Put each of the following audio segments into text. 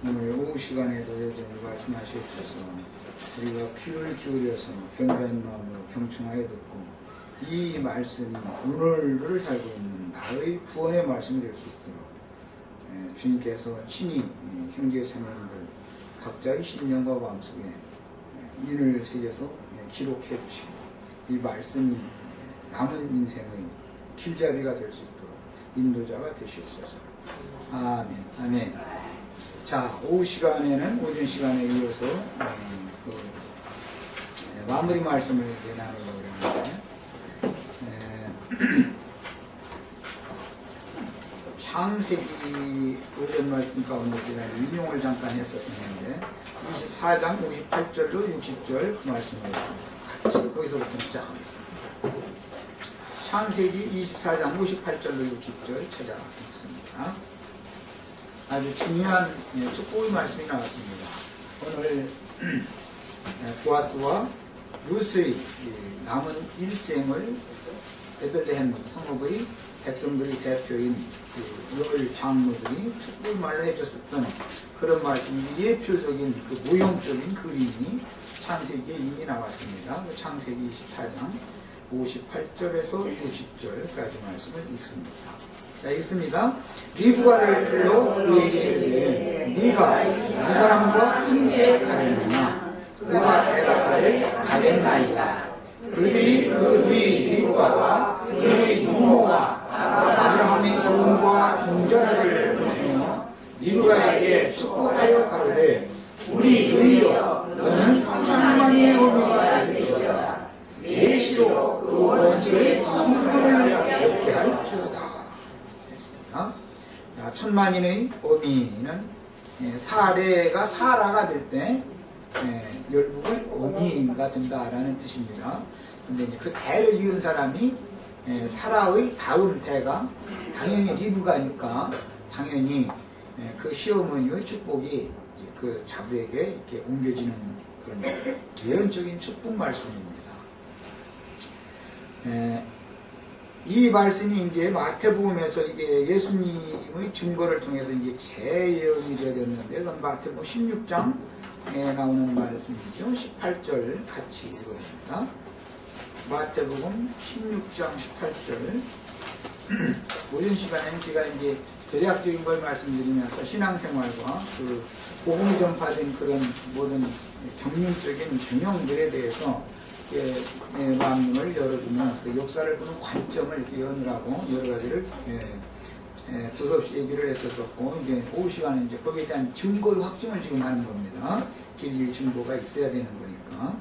오늘 오후 시간에도 여전히 말씀하시옵소서. 우리가 귀를 기울여서 경배한 마음으로 경청하여 듣고 이 말씀이 오늘을 살고 있는 나의 구원의 말씀이 될 수 있도록 주님께서 친히 형제 자매님들 각자의 심령과 마음속에 인을 새겨서 기록해 주시고 이 말씀이 남은 인생의 길잡이가 될 수 있도록 인도자가 되시옵소서. 아멘. 아멘. 자, 오후 시간에는 오전 시간에 이어서 마무리 말씀을 나누려고 그러는데 창세기 오전 말씀 가운데 제가 인용을 잠깐 했었는데 24장 58절로 60절 그 말씀을 같이 거기서부터 시작합니다. 창세기 24장 58절로 60절 찾아뵙습니다. 아주 중요한 축복의 말씀이 나왔습니다. 오늘 보아스와 루스의 남은 일생을 베들레헴 성읍의 백성들의 대표인 열 장로들이 축복의 말로 해줬었던 그런 말씀이 예표적인 그 모형적인 그림이 창세기에 이미 나왔습니다. 창세기 24장 58절에서 60절까지 말씀을 읽습니다. 자, 읽습니다. 리브가를 불러 그에게 이르되 네가 이 사람과 함께 가려느냐? 그가 대답하되 가겠나이다. 그들이 그 누이 리브가와 그의 이모와 아브라함의 종과 종자를 보내며 리브가에게 축복하여 가로되 우리 누이여 너는 천만의 어머니가 되리라. 내 시로 그 원수의 성문을 맺게 할지어다. 천만인의 어미는 사례가 사라가 될 때 열국의 어미가 된다라는 뜻입니다. 근데 이제 그 대를 이은 사람이 사라의 다음 대가 당연히 리브가니까 당연히 그 시어머니의 축복이 그 자부에게 이렇게 옮겨지는 그런 예언적인 축복 말씀입니다. 이 말씀이 이제 마태복음에서 이게 예수님의 증거를 통해서 이제 재예언이 되었는데, 그건 마태복음 16장에 나오는 말씀이죠. 18절 같이 읽어봅니다. 마태복음 16장 18절. 오전 시간에는 제가 이제 대략적인 걸 말씀드리면서 신앙생활과 그 복음이 전파된 그런 모든 경륜적인 경영들에 대해서 마음을 열어주는 그 역사를 보는 관점을 이렇게 열느라고 여러 가지를 두서없이 얘기를 했었고, 이제 오후 시간에 이제 거기에 대한 증거의 확증을 지금 하는 겁니다. 길릴 증거가 있어야 되는 거니까.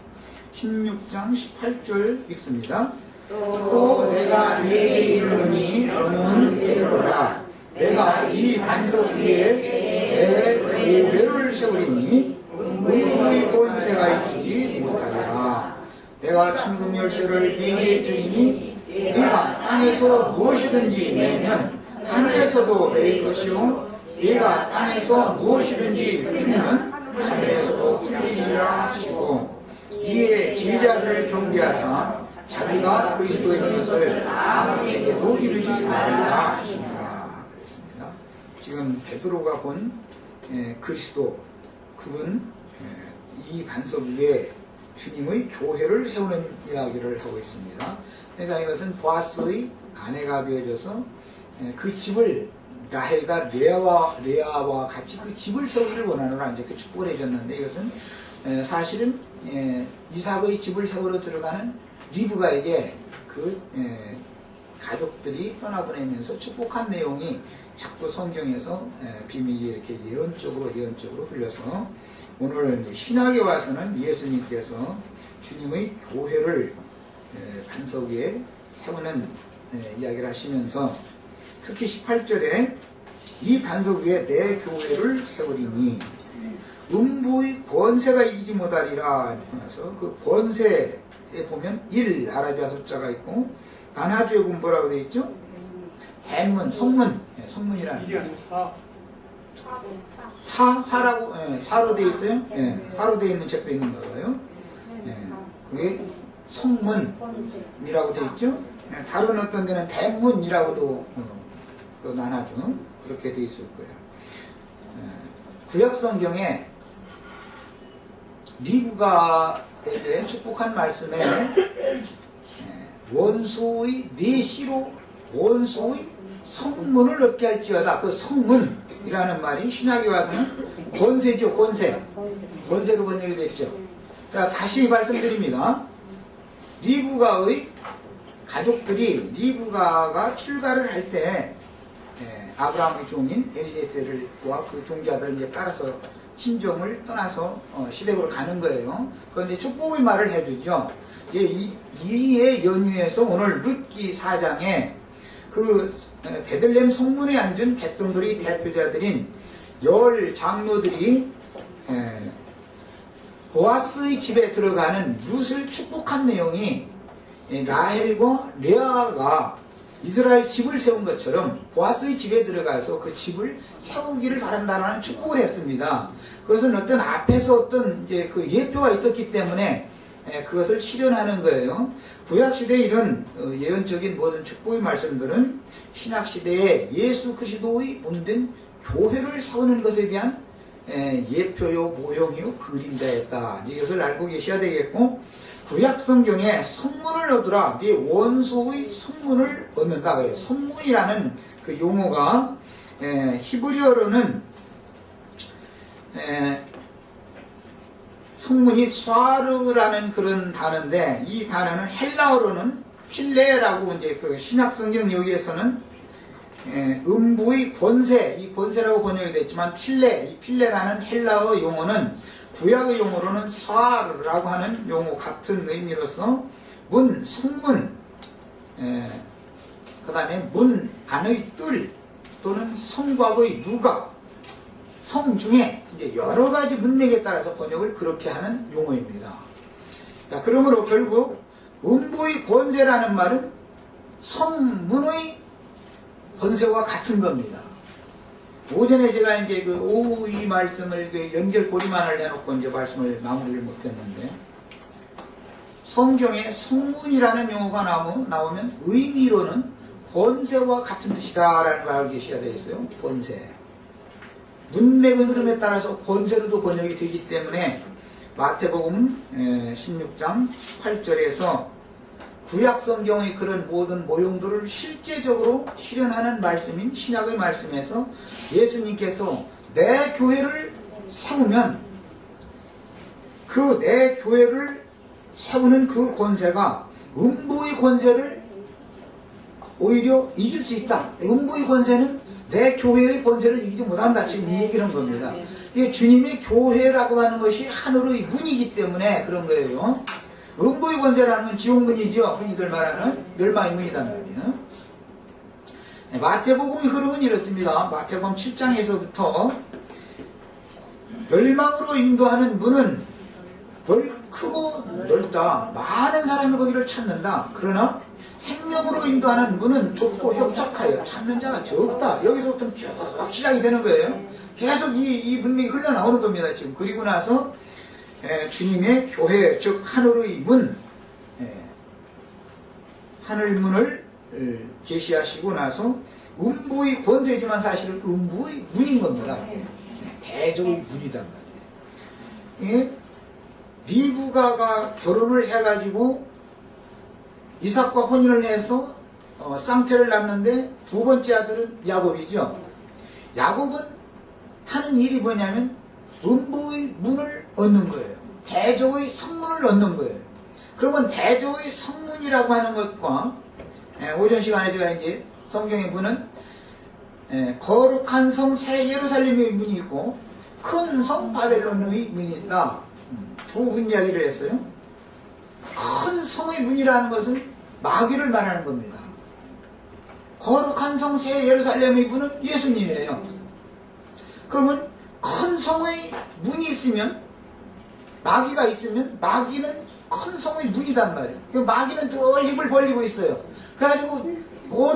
16장 18절 읽습니다. 또 내가 네게 이르노니 너는 이르라. 내가 이 반석 위에 내 고배를 세우리니 음부의 권세가 이기지 못하리라. 내가 천금 열쇠를 네게 주이니 네가 땅에서 무엇이든지 내면 하늘에서도 내일 것이요 네가 땅에서 무엇이든지 풀면 하늘에서도 풀리리라 하시고, 이에 제자들을 경계하사 자기가 그리스도의 것을 아무에게도 이르지 말라 하시니라. 그랬습니다. 지금 베드로가 본 그리스도, 그분 이 반석 위에 주님의 교회를 세우는 이야기를 하고 있습니다. 그러니까 이것은 보아스의 아내가 되어져서 그 집을 라헬과 레아와 같이 그 집을 세우기를 원하노라 이제 그 축복을 해줬는데, 이것은 사실은 이삭의 집을 세우러 들어가는 리브가에게 그 가족들이 떠나보내면서 축복한 내용이 자꾸 성경에서 비밀이 이렇게 예언적으로 흘려서 오늘 신학에 와서는 예수님께서 주님의 교회를 반석 위에 세우는 이야기를 하시면서 특히 18절에 이 반석 위에 내 교회를 세우리니 음부의 권세가 이기지 못하리라 해서 그 권세에 보면 일 아라비아 숫자가 있고 바나주에 보면 뭐라고 되어 있죠? 대문, 성문이라는 사라고 사로 되어 있어요? 사로 되어 있는 책도 있는 거예요. 그게 성문이라고 되어 있죠? 다른 어떤 데는 대문이라고도 나눠죠. 그렇게 되어 있을 거예요. 구약성경에 리브가에 대해 축복한 말씀에 원수의 네 씨로 원수의 성문을 얻게 할지어다. 그 성문이라는 말이 신약에 와서는 권세죠. 권세로 번역이 됐죠. 자, 다시 말씀드립니다. 리브가의 가족들이 리브가가 출가를 할 때 아브라함의 종인 엘리에셀과 그 종자들을 이제 따라서 친종을 떠나서 시댁으로 가는 거예요. 그런데 축복의 말을 해주죠. 이에 연유해서 오늘 룻기 4장에 그 베들레헴 성문에 앉은 백성들의 대표자들인 10 장로들이 보아스의 집에 들어가는 룻을 축복한 내용이 라헬과 레아가 이스라엘 집을 세운 것처럼 보아스의 집에 들어가서 그 집을 세우기를 바란다는 축복을 했습니다. 그것은 어떤 앞에서 어떤 이제 그 예표가 있었기 때문에 그것을 실현하는 거예요. 구약시대의 이런 예언적인 모든 축복의 말씀들은 신약시대에 예수 그리스도의 몸된 교회를 세우는 것에 대한 예표요, 모형이요, 그림자였다. 이것을 알고 계셔야 되겠고, 구약성경에 성문을 얻으라, 네 원수의 성문을 얻는다. 성문이라는 그 용어가 히브리어로는 성문이 스와르라는 그런 단어인데, 이 단어는 헬라어로는 필레라고 이제 그 신약성경 여기에서는 음부의 권세, 이 권세라고 번역이 됐지만 이 필레라는 헬라어 용어는 구약의 용어로는 스와르라고 하는 용어 같은 의미로서 문, 성문, 그 다음에 문 안의 뜰 또는 성곽의 누각, 성 중에 이제 여러 가지 문맥에 따라서 번역을 그렇게 하는 용어입니다. 자, 그러므로 결국 음부의 권세라는 말은 성문의 권세와 같은 겁니다. 오전에 제가 이제 그 오후 이 말씀을 그 연결고리만을 해놓고 이제 말씀을 마무리를 못했는데, 성경에 성문이라는 용어가 나오면 의미로는 권세와 같은 뜻이다라는 걸 알고 계셔야 되겠어요. 권세. 문맥의 흐름에 따라서 권세로도 번역이 되기 때문에 마태복음 16장 18절에서 구약성경의 그런 모든 모형들을 실제적으로 실현하는 말씀인 신약의 말씀에서 예수님께서 내 교회를 세우면 그 내 교회를 세우는 그 권세가 음부의 권세를 오히려 이길 수 있다. 음부의 권세는 내 교회의 권세를 이기지 못한다. 지금 이 얘기를 한 겁니다. 이게 주님의 교회라고 하는 것이 하늘의 문이기 때문에 그런 거예요. 음부의 권세라는 건 지옥문이죠. 흔히들 말하는 멸망의 문이란 말이에요. 마태복음의 흐름은 이렇습니다. 마태복음 7장에서부터 멸망으로 인도하는 문은 크고 넓다. 많은 사람이 거기를 찾는다. 그러나 생명으로 인도하는 문은 좁고 협착하여 찾는 자가 적다. 여기서부터 쭉 시작이 되는 거예요. 계속 이 문맥이 흘러나오는 겁니다. 지금. 그리고 나서 주님의 교회, 즉 하늘의 문, 하늘문을 제시하시고 나서 음부의 권세지만 사실은 음부의 문인 겁니다. 대적의 문이단 말이에요. 리브가가 결혼을 해가지고 이삭과 혼인을 해서 쌍태를 낳는데 두 번째 아들은 야곱이죠. 야곱은 하는 일이 뭐냐면 음부의 문을 얻는 거예요. 대적의 성문을 얻는 거예요. 그러면 대적의 성문이라고 하는 것과 오전 시간에 제가 이제 성경의 문은 거룩한 성 새 예루살렘의 문이 있고 큰 성 바벨론의 문이 있다. 두 문 이야기를 했어요. 큰 성의 문이라는 것은 마귀를 말하는 겁니다. 거룩한 성 새 예루살렘의 문은 예수님이에요. 그러면 큰 성의 문이 있으면, 마귀가 있으면 마귀는 큰 성의 문이단 말이에요. 마귀는 늘 입을 벌리고 있어요. 그래가지고 모든